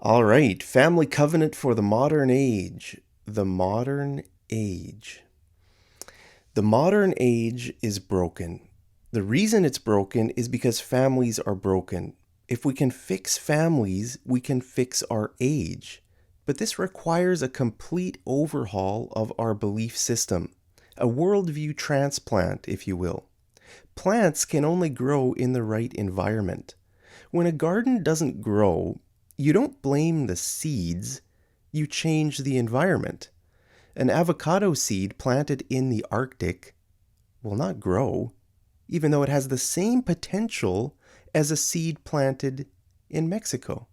All right, family covenant for the modern age. The modern age. The modern age is broken. The reason it's broken is because families are broken. If we can fix families, we can fix our age. But this requires a complete overhaul of our belief system, a worldview transplant, if you will. Plants can only grow in the right environment. When a garden doesn't grow, you don't blame the seeds, you change the environment. An avocado seed planted in the Arctic will not grow, even though it has the same potential as a seed planted in Mexico.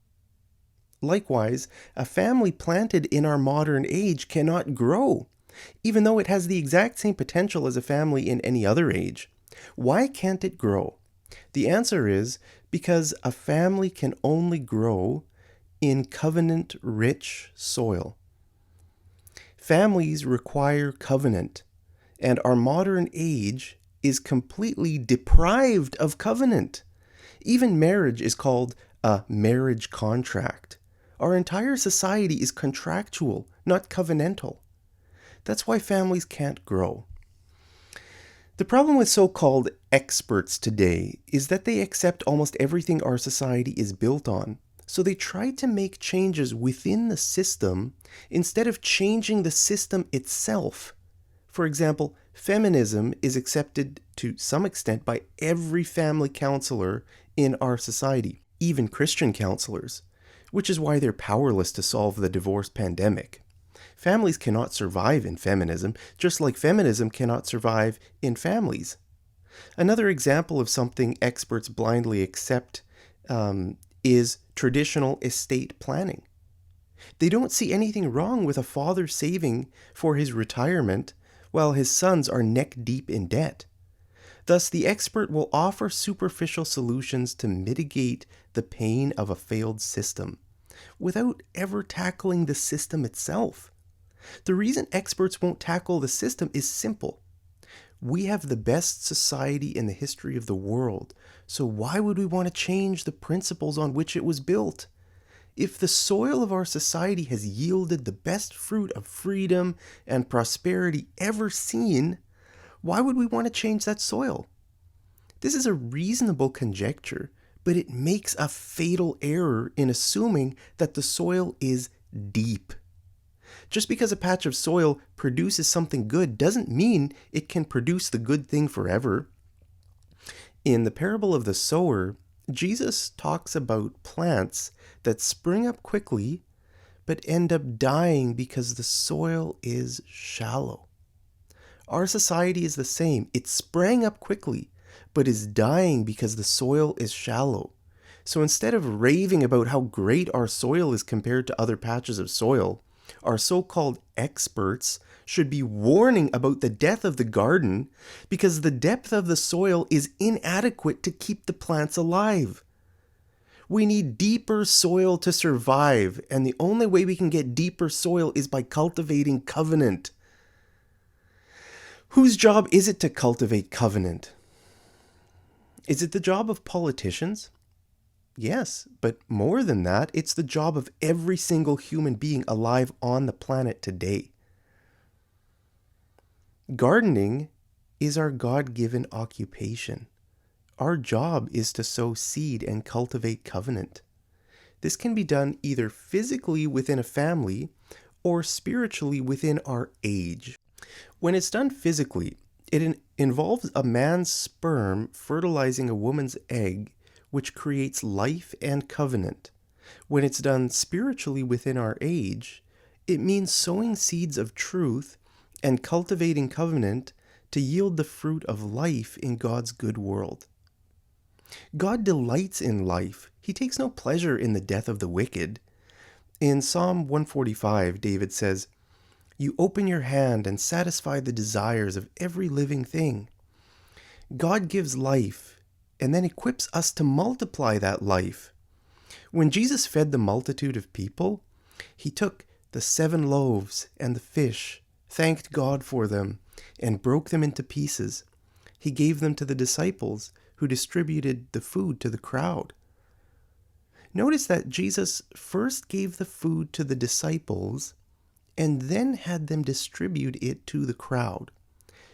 Likewise, a family planted in our modern age cannot grow, even though it has the exact same potential as a family in any other age. Why can't it grow? The answer is because a family can only grow in covenant rich soil. Families require covenant, and our modern age is completely deprived of covenant. Even marriage is called a marriage contract. Our entire society is contractual, not covenantal. That's why families can't grow. The problem with so called experts today is that they accept almost everything our society is built on. So they try to make changes within the system instead of changing the system itself. For example, feminism is accepted to some extent by every family counselor in our society, even Christian counselors, which is why they're powerless to solve the divorce pandemic. Families cannot survive in feminism, just like feminism cannot survive in families. Another example of something experts blindly accept is traditional estate planning. They don't see anything wrong with a father saving for his retirement while his sons are neck deep in debt. Thus, the expert will offer superficial solutions to mitigate the pain of a failed system without ever tackling the system itself. The reason experts won't tackle the system is simple. We have the best society in the history of the world, so why would we want to change the principles on which it was built? If the soil of our society has yielded the best fruit of freedom and prosperity ever seen, why would we want to change that soil? This is a reasonable conjecture, but it makes a fatal error in assuming that the soil is deep. Just because a patch of soil produces something good doesn't mean it can produce the good thing forever. In the parable of the sower, Jesus talks about plants that spring up quickly but end up dying because the soil is shallow. Our society is the same. It sprang up quickly but is dying because the soil is shallow. So instead of raving about how great our soil is compared to other patches of soil, our so-called experts should be warning about the death of the garden because the depth of the soil is inadequate to keep the plants alive. We need deeper soil to survive, and the only way we can get deeper soil is by cultivating covenant. Whose job is it to cultivate covenant? Is it the job of politicians? Yes, but more than that, it's the job of every single human being alive on the planet today. Gardening is our God-given occupation. Our job is to sow seed and cultivate covenant. This can be done either physically within a family or spiritually within our age. When it's done physically, it involves a man's sperm fertilizing a woman's egg, which creates life and covenant. When it's done spiritually within our age, it means sowing seeds of truth and cultivating covenant to yield the fruit of life in God's good world. God delights in life. He takes no pleasure in the death of the wicked. In Psalm 145, David says, "You open your hand and satisfy the desires of every living thing." God gives life and then equips us to multiply that life. When Jesus fed the multitude of people, he took the 7 loaves and the fish, thanked God for them, and broke them into pieces. He gave them to the disciples, who distributed the food to the crowd. Notice that Jesus first gave the food to the disciples and then had them distribute it to the crowd.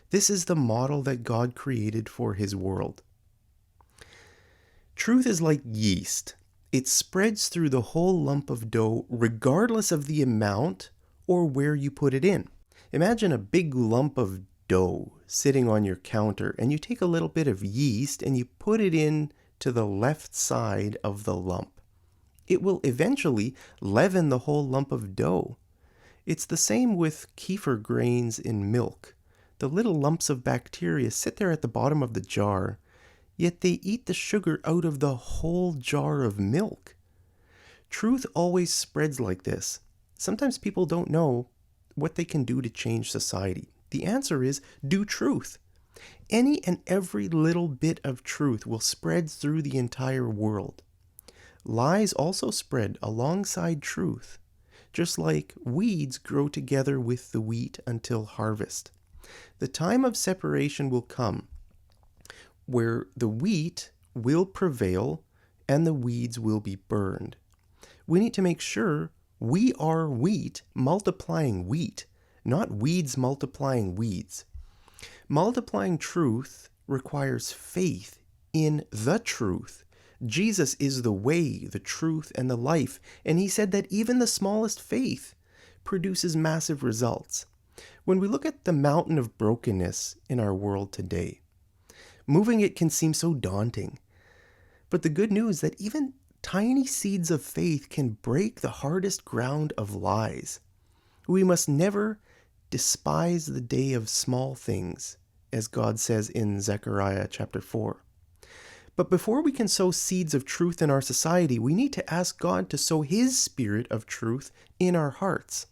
This is the model that God created for his world. Truth is like yeast. It spreads through the whole lump of dough regardless of the amount or where you put it in. Imagine a big lump of dough sitting on your counter, and you take a little bit of yeast and you put it in to the left side of the lump. It will eventually leaven the whole lump of dough. It's the same with kefir grains in milk. The little lumps of bacteria sit there at the bottom of the jar, yet they eat the sugar out of the whole jar of milk. Truth always spreads like this. Sometimes people don't know what they can do to change society. The answer is do truth. Any and every little bit of truth will spread through the entire world. Lies also spread alongside truth, just like weeds grow together with the wheat until harvest. The time of separation will come where the wheat will prevail and the weeds will be burned. We need to make sure we are wheat multiplying wheat, not weeds multiplying weeds. Multiplying truth requires faith in the truth. Jesus is the way, the truth, and the life, and he said that even the smallest faith produces massive results. When we look at the mountain of brokenness in our world today, moving it can seem so daunting. But the good news is that even tiny seeds of faith can break the hardest ground of lies. We must never despise the day of small things, as God says in Zechariah chapter 4. But before we can sow seeds of truth in our society, we need to ask God to sow his spirit of truth in our hearts.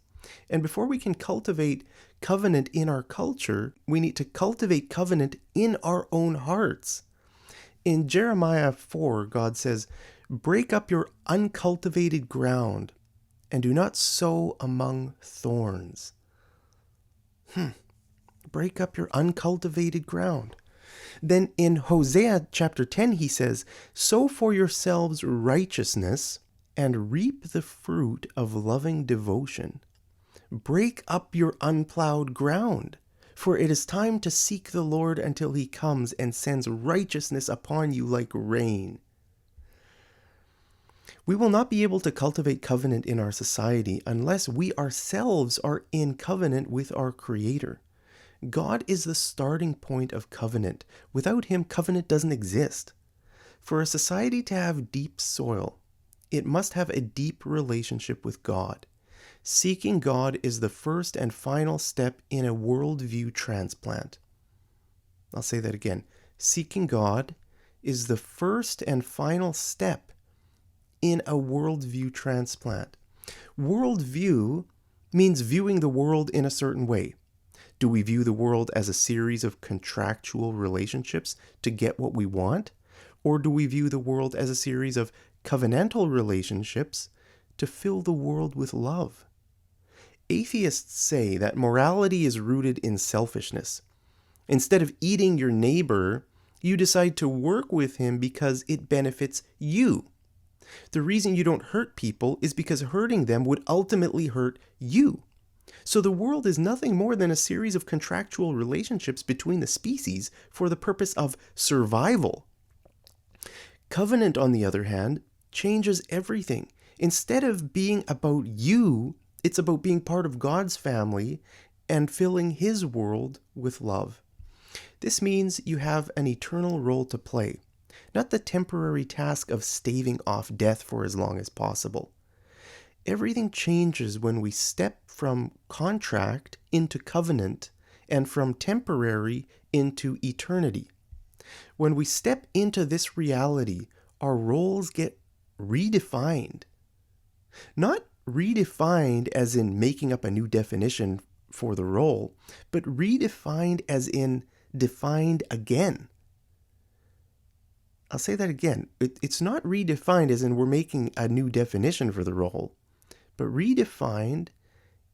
And before we can cultivate covenant in our culture, we need to cultivate covenant in our own hearts. In Jeremiah 4, God says, "Break up your uncultivated ground and do not sow among thorns." Break up your uncultivated ground. Then in Hosea chapter 10, he says, "Sow for yourselves righteousness and reap the fruit of loving devotion." Break up your unplowed ground, for it is time to seek the Lord until he comes and sends righteousness upon you like rain. We will not be able to cultivate covenant in our society unless we ourselves are in covenant with our Creator. God is the starting point of covenant. Without him, covenant doesn't exist. For a society to have deep soil, it must have a deep relationship with God. Seeking God is the first and final step in a worldview transplant. I'll say that again. Seeking God is the first and final step in a worldview transplant. Worldview means viewing the world in a certain way. Do we view the world as a series of contractual relationships to get what we want? Or do we view the world as a series of covenantal relationships to fill the world with love? Atheists say that morality is rooted in selfishness. Instead of eating your neighbor, you decide to work with him because it benefits you. The reason you don't hurt people is because hurting them would ultimately hurt you. So the world is nothing more than a series of contractual relationships between the species for the purpose of survival. Covenant, on the other hand, changes everything. Instead of being about you, it's about being part of God's family and filling his world with love. This means you have an eternal role to play, not the temporary task of staving off death for as long as possible. Everything changes when we step from contract into covenant and from temporary into eternity. When we step into this reality, our roles get redefined. Not redefined as in making up a new definition for the role, but redefined as in defined again. I'll say that again. It's not redefined as in we're making a new definition for the role, but redefined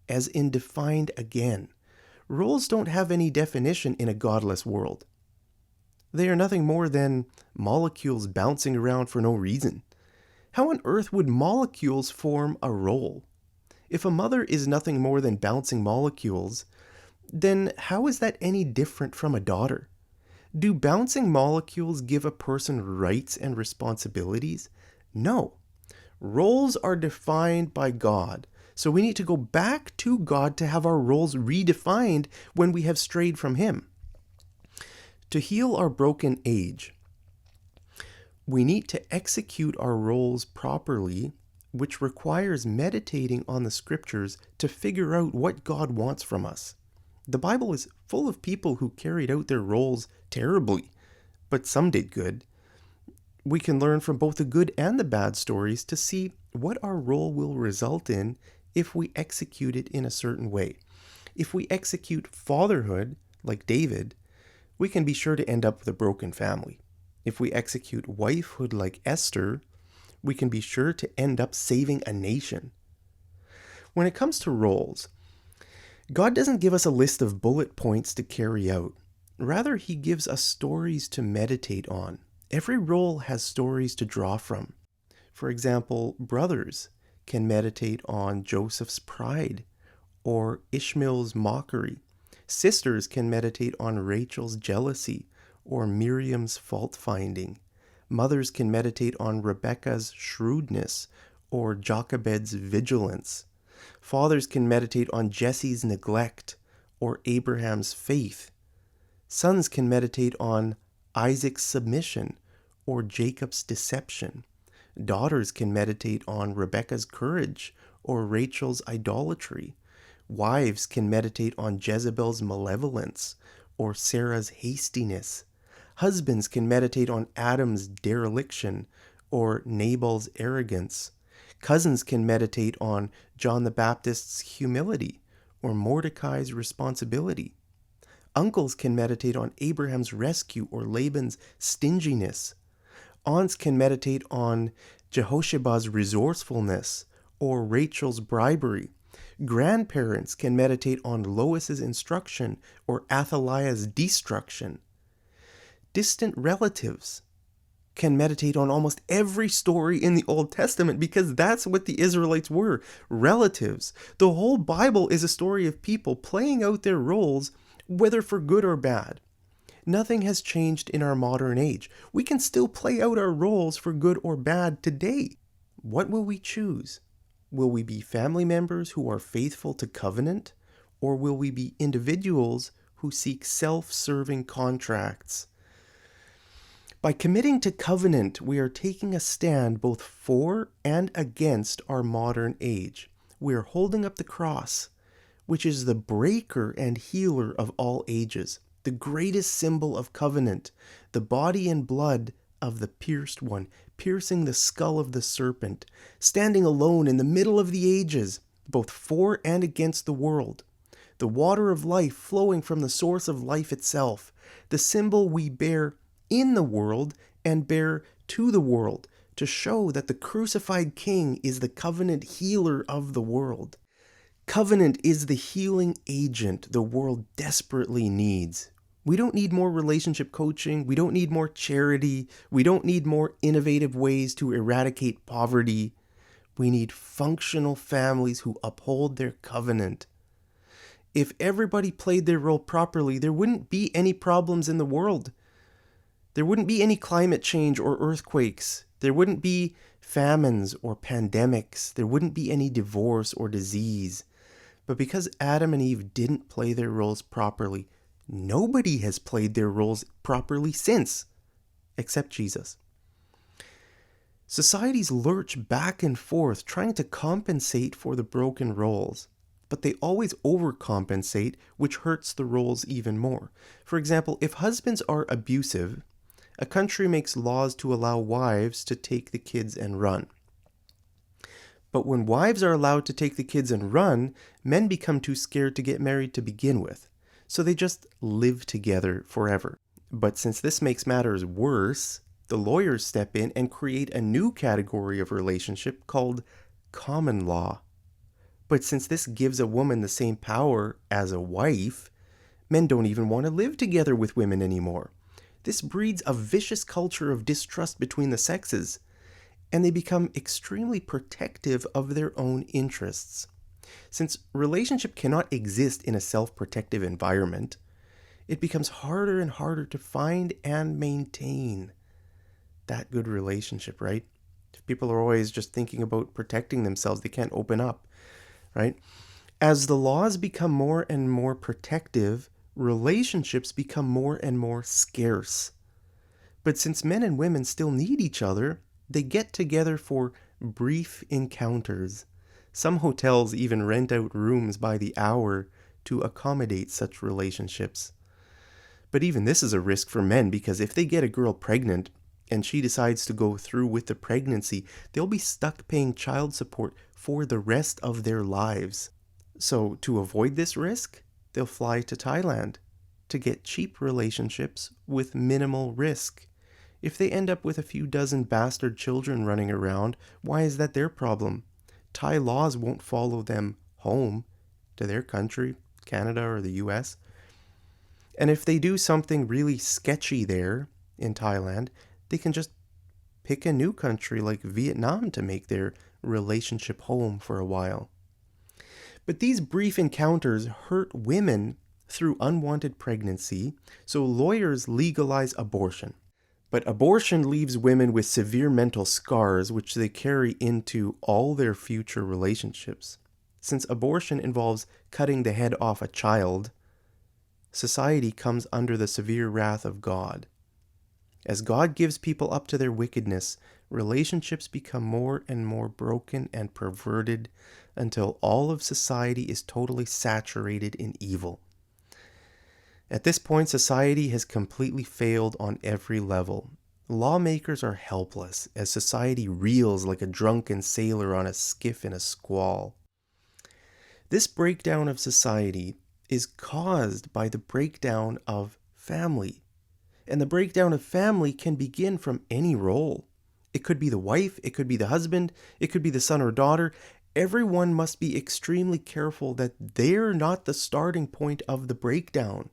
as in defined again. Roles don't have any definition in a godless world. They are nothing more than molecules bouncing around for no reason. How on earth would molecules form a role? If a mother is nothing more than bouncing molecules, then how is that any different from a daughter? Do bouncing molecules give a person rights and responsibilities? No. Roles are defined by God, so we need to go back to God to have our roles redefined when we have strayed from Him. To heal our broken age, we need to execute our roles properly, which requires meditating on the scriptures to figure out what God wants from us. The Bible is full of people who carried out their roles terribly, but some did good. We can learn from both the good and the bad stories to see what our role will result in if we execute it in a certain way. If we execute fatherhood, like David, we can be sure to end up with a broken family. If we execute wifehood like Esther, we can be sure to end up saving a nation. When it comes to roles, God doesn't give us a list of bullet points to carry out. Rather, He gives us stories to meditate on. Every role has stories to draw from. For example, brothers can meditate on Joseph's pride or Ishmael's mockery. Sisters can meditate on Rachel's jealousy or Miriam's fault-finding. Mothers can meditate on Rebekah's shrewdness or Jochebed's vigilance. Fathers can meditate on Jesse's neglect or Abraham's faith. Sons can meditate on Isaac's submission or Jacob's deception. Daughters can meditate on Rebekah's courage or Rachel's idolatry. Wives can meditate on Jezebel's malevolence or Sarah's hastiness. Husbands can meditate on Adam's dereliction or Nabal's arrogance. Cousins can meditate on John the Baptist's humility or Mordecai's responsibility. Uncles can meditate on Abraham's rescue or Laban's stinginess. Aunts can meditate on Jehoshabe's resourcefulness or Rachel's bribery. Grandparents can meditate on Lois's instruction or Athaliah's destruction. Distant relatives can meditate on almost every story in the Old Testament because that's what the Israelites were, relatives. The whole Bible is a story of people playing out their roles, whether for good or bad. Nothing has changed in our modern age. We can still play out our roles for good or bad today. What will we choose? Will we be family members who are faithful to covenant, or will we be individuals who seek self-serving contracts? By committing to covenant, we are taking a stand both for and against our modern age. We are holding up the cross, which is the breaker and healer of all ages, the greatest symbol of covenant, the body and blood of the pierced one, piercing the skull of the serpent, standing alone in the middle of the ages, both for and against the world. The water of life flowing from the source of life itself, the symbol we bear in the world and bear to the world to show that the crucified King is the covenant healer of the world. Covenant is the healing agent the world desperately needs. We don't need more relationship coaching. We don't need more charity. We don't need more innovative ways to eradicate poverty. We need functional families who uphold their covenant. If everybody played their role properly, there wouldn't be any problems in the world. There wouldn't be any climate change or earthquakes. There wouldn't be famines or pandemics. There wouldn't be any divorce or disease. But because Adam and Eve didn't play their roles properly, nobody has played their roles properly since, except Jesus. Societies lurch back and forth trying to compensate for the broken roles, but they always overcompensate, which hurts the roles even more. For example, if husbands are abusive, a country makes laws to allow wives to take the kids and run. But when wives are allowed to take the kids and run, men become too scared to get married to begin with. So they just live together forever. But since this makes matters worse, the lawyers step in and create a new category of relationship called common law. But since this gives a woman the same power as a wife, men don't even want to live together with women anymore. This breeds a vicious culture of distrust between the sexes. and they become extremely protective of their own interests. Since relationship cannot exist in a self-protective environment, it becomes harder and harder to find and maintain that good relationship, right? If people are always just thinking about protecting themselves, they can't open up, right? As the laws become more and more protective, relationships become more and more scarce. But since men and women still need each other, they get together for brief encounters. Some hotels even rent out rooms by the hour to accommodate such relationships. But even this is a risk for men because if they get a girl pregnant and she decides to go through with the pregnancy, they'll be stuck paying child support for the rest of their lives. So, to avoid this risk, they'll fly to Thailand to get cheap relationships with minimal risk. If they end up with a few dozen bastard children running around, why is that their problem? Thai laws won't follow them home to their country, Canada or the US. And if they do something really sketchy there in Thailand, they can just pick a new country like Vietnam to make their relationship home for a while. But these brief encounters hurt women through unwanted pregnancy, so lawyers legalize abortion. But abortion leaves women with severe mental scars which they carry into all their future relationships. Since abortion involves cutting the head off a child, society comes under the severe wrath of God. As God gives people up to their wickedness, relationships become more and more broken and perverted until all of society is totally saturated in evil. At this point, society has completely failed on every level. Lawmakers are helpless as society reels like a drunken sailor on a skiff in a squall. This breakdown of society is caused by the breakdown of family. And the breakdown of family can begin from any role. It could be the wife, it could be the husband, it could be the son or daughter. Everyone must be extremely careful that they're not the starting point of the breakdown.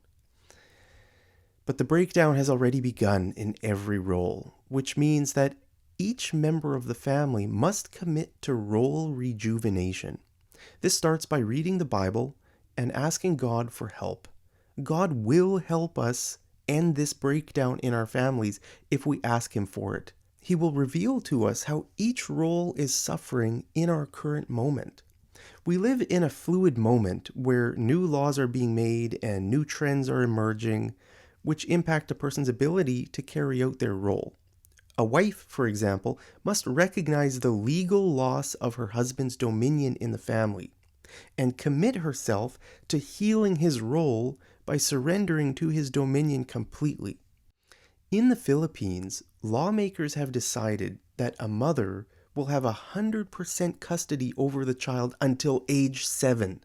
But the breakdown has already begun in every role, which means that each member of the family must commit to role rejuvenation. This starts by reading the Bible and asking God for help. God will help us end this breakdown in our families if we ask Him for it. He will reveal to us how each role is suffering in our current moment. We live in a fluid moment where new laws are being made and new trends are emerging, which impact a person's ability to carry out their role. A wife, for example, must recognize the legal loss of her husband's dominion in the family and commit herself to healing his role by surrendering to his dominion completely. In the Philippines, lawmakers have decided that a mother will have 100% custody over the child until age 7.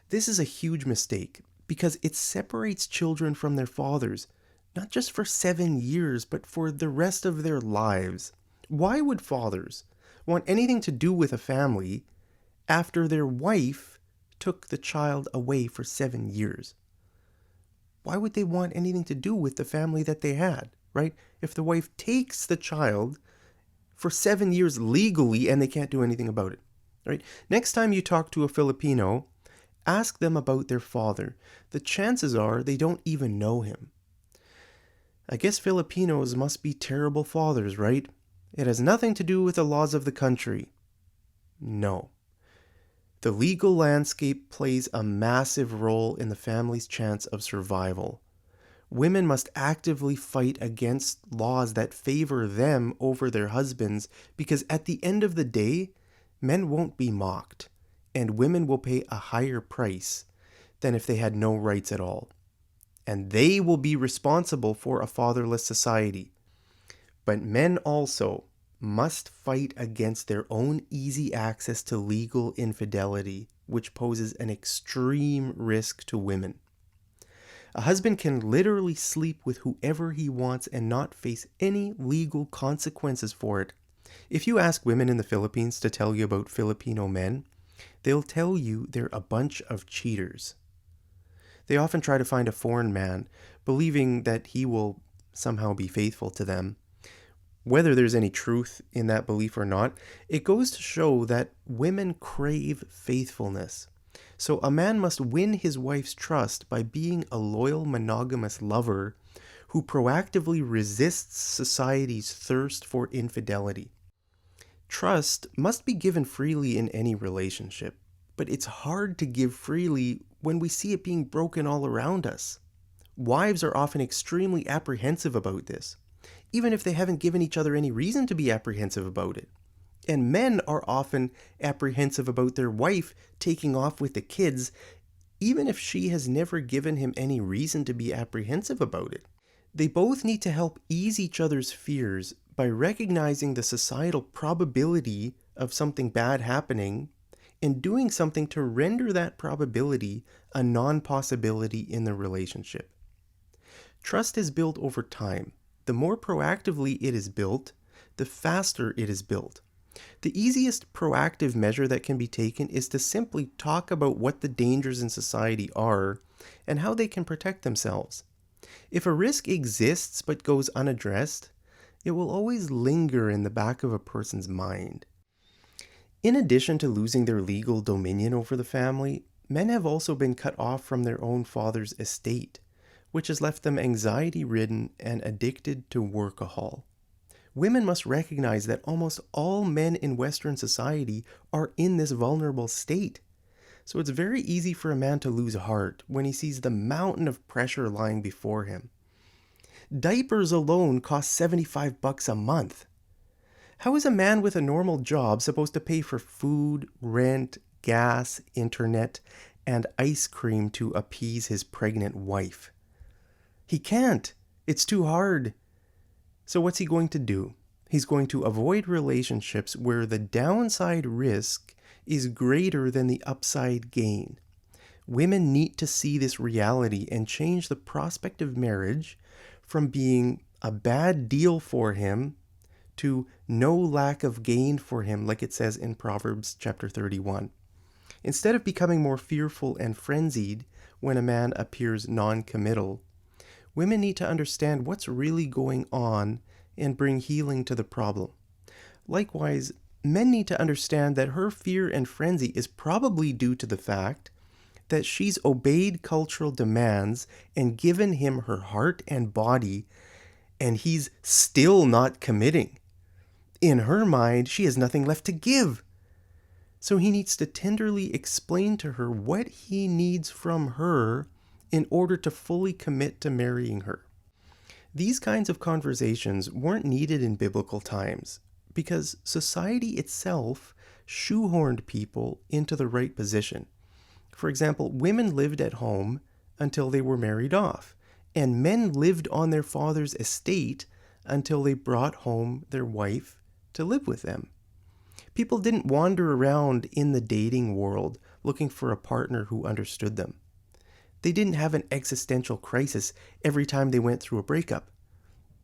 This is a huge mistake because it separates children from their fathers, not just for 7 years, but for the rest of their lives. Why would fathers want anything to do with a family after their wife took the child away for 7 years? Why would they want anything to do with the family that they had, right? If the wife takes the child for 7 years legally and they can't do anything about it, right? Next time you talk to a Filipino, ask them about their father. The chances are they don't even know him. I guess Filipinos must be terrible fathers, right? It has nothing to do with the laws of the country. No. The legal landscape plays a massive role in the family's chance of survival. Women must actively fight against laws that favor them over their husbands because at the end of the day, men won't be mocked, and women will pay a higher price than if they had no rights at all. And they will be responsible for a fatherless society. But men also must fight against their own easy access to legal infidelity, which poses an extreme risk to women. A husband can literally sleep with whoever he wants and not face any legal consequences for it. If you ask women in the Philippines to tell you about Filipino men, they'll tell you they're a bunch of cheaters. They often try to find a foreign man, believing that he will somehow be faithful to them, Whether there's any truth in that belief or not, it goes to show that women crave faithfulness. So a man must win his wife's trust by being a loyal monogamous lover who proactively resists society's thirst for infidelity. Trust must be given freely in any relationship, but it's hard to give freely when we see it being broken all around us. Wives are often extremely apprehensive about this, even if they haven't given each other any reason to be apprehensive about it. And men are often apprehensive about their wife taking off with the kids, even if she has never given him any reason to be apprehensive about it. They both need to help ease each other's fears by recognizing the societal probability of something bad happening and doing something to render that probability a non-possibility in the relationship. Trust is built over time. The more proactively it is built, the faster it is built. The easiest proactive measure that can be taken is to simply talk about what the dangers in society are and how they can protect themselves. If a risk exists but goes unaddressed, it will always linger in the back of a person's mind. In addition to losing their legal dominion over the family, men have also been cut off from their own father's estate, which has left them anxiety-ridden and addicted to workahol. Women must recognize that almost all men in Western society are in this vulnerable state. So it's very easy for a man to lose heart when he sees the mountain of pressure lying before him. Diapers alone cost $75 a month. How is a man with a normal job supposed to pay for food, rent, gas, internet, and ice cream to appease his pregnant wife? He can't. It's too hard. So what's he going to do? He's going to avoid relationships where the downside risk is greater than the upside gain. Women need to see this reality and change the prospect of marriage from being a bad deal for him to no lack of gain for him, like it says in Proverbs chapter 31. Instead of becoming more fearful and frenzied when a man appears non-committal, women need to understand what's really going on and bring healing to the problem. Likewise, men need to understand that her fear and frenzy is probably due to the fact that she's obeyed cultural demands and given him her heart and body, and he's still not committing. In her mind, she has nothing left to give. So he needs to tenderly explain to her what he needs from her in order to fully commit to marrying her. These kinds of conversations weren't needed in biblical times because society itself shoehorned people into the right position. For example, women lived at home until they were married off, and men lived on their father's estate until they brought home their wife to live with them. People didn't wander around in the dating world looking for a partner who understood them. They didn't have an existential crisis every time they went through a breakup.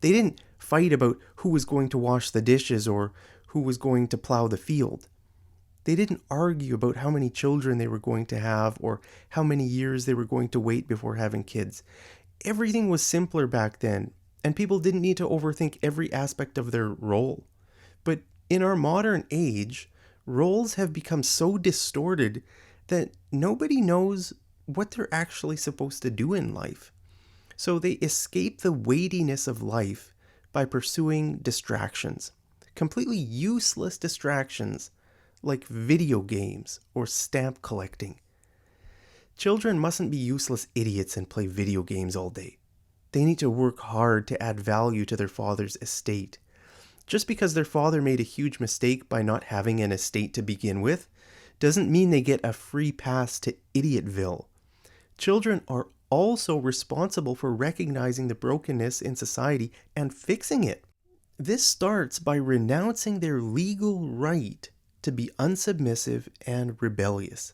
They didn't fight about who was going to wash the dishes or who was going to plow the field. They didn't argue about how many children they were going to have or how many years they were going to wait before having kids. Everything was simpler back then, and people didn't need to overthink every aspect of their role. But in our modern age, roles have become so distorted that nobody knows what they're actually supposed to do in life. So they escape the weightiness of life by pursuing distractions, completely useless distractions like video games or stamp collecting. Children mustn't be useless idiots and play video games all day. They need to work hard to add value to their father's estate. Just because their father made a huge mistake by not having an estate to begin with, doesn't mean they get a free pass to Idiotville. Children are also responsible for recognizing the brokenness in society and fixing it. This starts by renouncing their legal right to be unsubmissive and rebellious.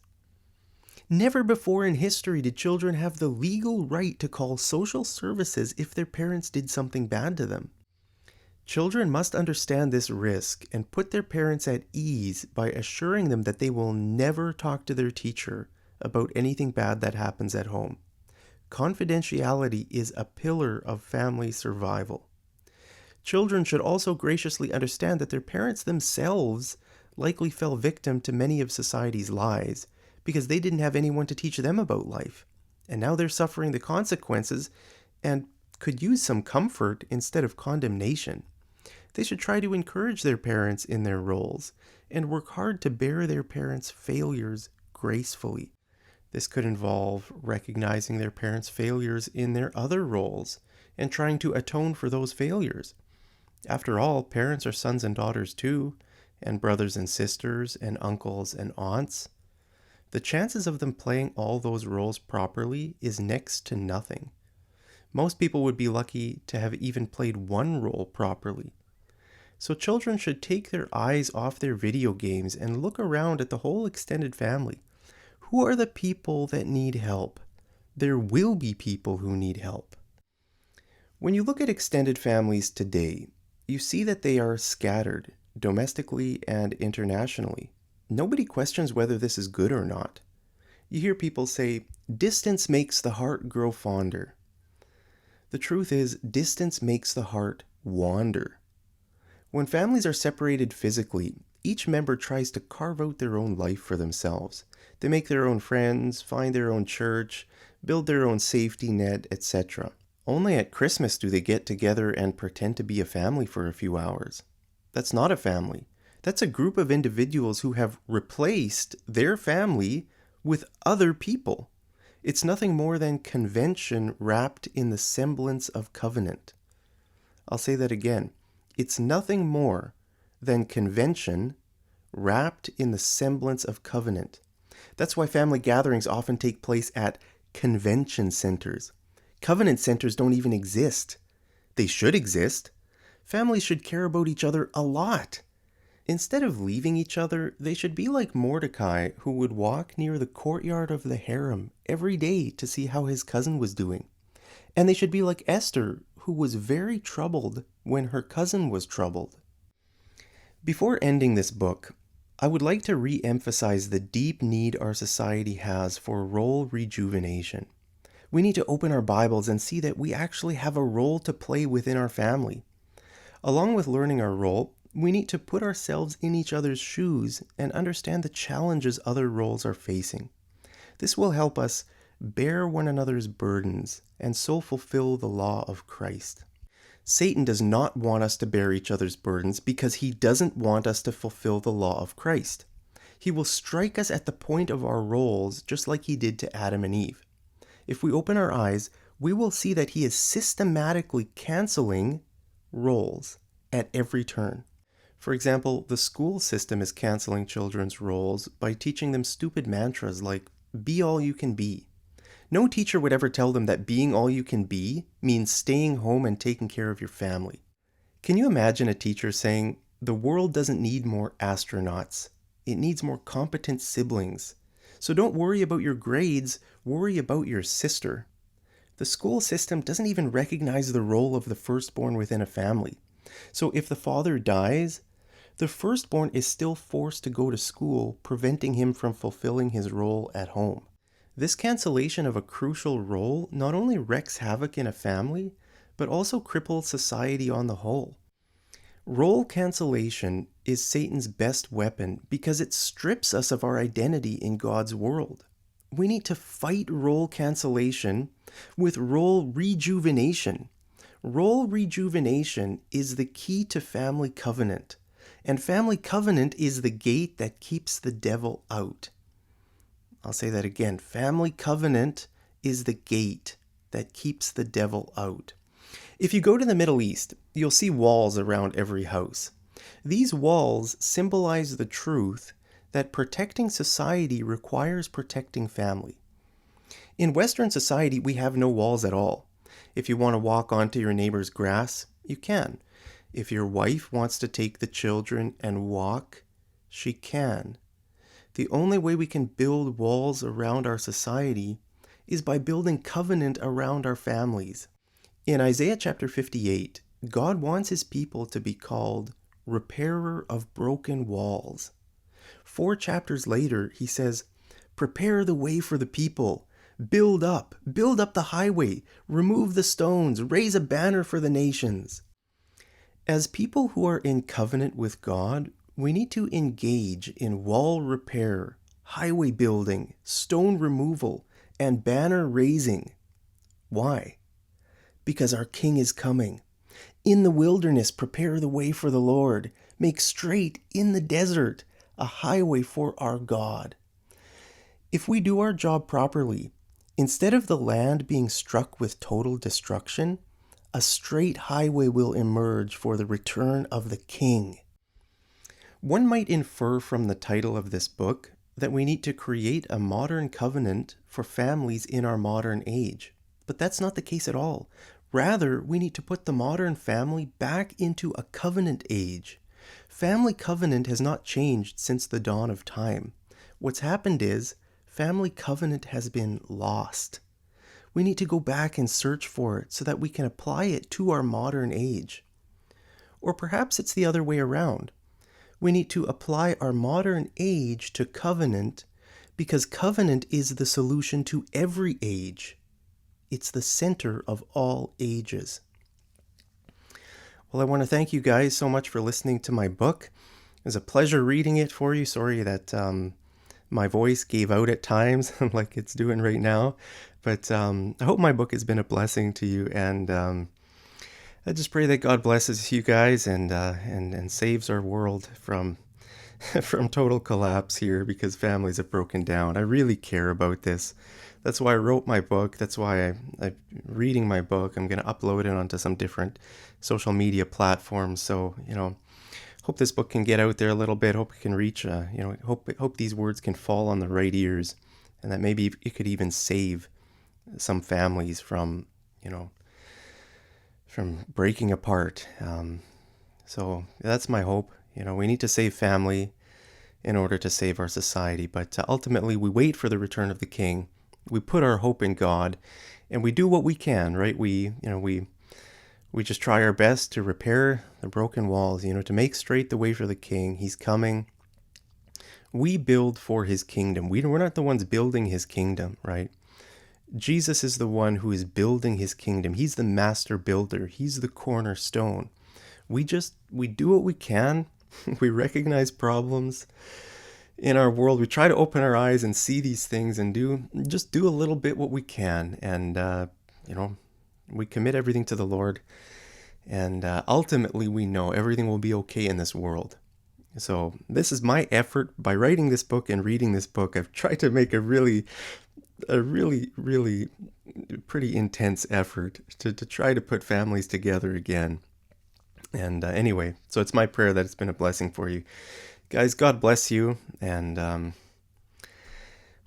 Never before in history did children have the legal right to call social services if their parents did something bad to them. Children must understand this risk and put their parents at ease by assuring them that they will never talk to their teacher about anything bad that happens at home. Confidentiality is a pillar of family survival. Children should also graciously understand that their parents themselves likely fell victim to many of society's lies because they didn't have anyone to teach them about life. And now they're suffering the consequences and could use some comfort instead of condemnation. They should try to encourage their parents in their roles and work hard to bear their parents' failures gracefully. This could involve recognizing their parents' failures in their other roles and trying to atone for those failures. After all, parents are sons and daughters too, and brothers and sisters, and uncles and aunts. The chances of them playing all those roles properly is next to nothing. Most people would be lucky to have even played one role properly. So children should take their eyes off their video games and look around at the whole extended family. Who are the people that need help? There will be people who need help. When you look at extended families today, you see that they are scattered, domestically and internationally. Nobody questions whether this is good or not. You hear people say, distance makes the heart grow fonder. The truth is, distance makes the heart wander. When families are separated physically, each member tries to carve out their own life for themselves. They make their own friends, find their own church, build their own safety net, etc. Only at Christmas do they get together and pretend to be a family for a few hours. That's not a family. That's a group of individuals who have replaced their family with other people. It's nothing more than convention wrapped in the semblance of covenant. I'll say that again. It's nothing more than convention wrapped in the semblance of covenant. That's why family gatherings often take place at convention centers. Covenant centers don't even exist. They should exist. Families should care about each other a lot. Instead of leaving each other, they should be like Mordecai, who would walk near the courtyard of the harem every day to see how his cousin was doing. And they should be like Esther, who was very troubled when her cousin was troubled. Before ending this book, I would like to re-emphasize the deep need our society has for role rejuvenation. We need to open our Bibles and see that we actually have a role to play within our family. Along with learning our role, we need to put ourselves in each other's shoes and understand the challenges other roles are facing. This will help us bear one another's burdens and so fulfill the law of Christ. Satan does not want us to bear each other's burdens because he doesn't want us to fulfill the law of Christ. He will strike us at the point of our roles just like he did to Adam and Eve. If we open our eyes, we will see that he is systematically canceling roles at every turn. For example, the school system is canceling children's roles by teaching them stupid mantras like, be all you can be. No teacher would ever tell them that being all you can be means staying home and taking care of your family. Can you imagine a teacher saying, the world doesn't need more astronauts. It needs more competent siblings. So don't worry about your grades, worry about your sister. The school system doesn't even recognize the role of the firstborn within a family. So if the father dies, the firstborn is still forced to go to school, preventing him from fulfilling his role at home. This cancellation of a crucial role not only wreaks havoc in a family, but also cripples society on the whole. Role cancellation is Satan's best weapon because it strips us of our identity in God's world. We need to fight role cancellation with role rejuvenation. Role rejuvenation is the key to family covenant, and family covenant is the gate that keeps the devil out. I'll say that again. Family covenant is the gate that keeps the devil out. If you go to the Middle East, you'll see walls around every house. These walls symbolize the truth that protecting society requires protecting family. In Western society, we have no walls at all. If you want to walk onto your neighbor's grass, you can. If your wife wants to take the children and walk, she can. The only way we can build walls around our society is by building covenant around our families. In Isaiah chapter 58, God wants his people to be called repairer of broken walls. 4 chapters later, he says, prepare the way for the people, build up the highway, remove the stones, raise a banner for the nations. As people who are in covenant with God, we need to engage in wall repair, highway building, stone removal, and banner raising. Why? Because our King is coming. In the wilderness, prepare the way for the Lord. Make straight in the desert a highway for our God. If we do our job properly, instead of the land being struck with total destruction, a straight highway will emerge for the return of the King. One might infer from the title of this book that we need to create a modern covenant for families in our modern age. But that's not the case at all. Rather, we need to put the modern family back into a covenant age. Family covenant has not changed since the dawn of time. What's happened is family covenant has been lost. We need to go back and search for it so that we can apply it to our modern age. Or perhaps it's the other way around. We need to apply our modern age to covenant because covenant is the solution to every age. It's the center of all ages. Well, I want to thank you guys so much for listening to my book. It was a pleasure reading it for you. Sorry that my voice gave out at times like it's doing right now. But I hope my book has been a blessing to you, and I just pray that God blesses you guys and saves our world from from total collapse here because families have broken down. I really care about this. That's why I wrote my book. That's why I'm reading my book. I'm going to upload it onto some different social media platforms. So, hope this book can get out there a little bit. Hope it can reach, hope these words can fall on the right ears, and that maybe it could even save some families from breaking apart. So that's my hope. We need to save family in order to save our society. But ultimately, we wait for the return of the King. We put our hope in God, and we do what we can, right? We just try our best to repair the broken walls, to make straight the way for the King. He's coming. We build for his kingdom. We're not the ones building his kingdom, right? Jesus is the one who is building his kingdom. He's the master builder. He's the cornerstone. We do what we can. We recognize problems in our world. We try to open our eyes and see these things and do a little bit what we can. And, we commit everything to the Lord. And ultimately, we know everything will be okay in this world. So this is my effort. By writing this book and reading this book, I've tried to make a really pretty intense effort to try to put families together again. And anyway, so it's my prayer that it's been a blessing for you. Guys, God bless you. And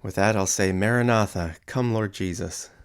with that, I'll say, Maranatha, come Lord Jesus.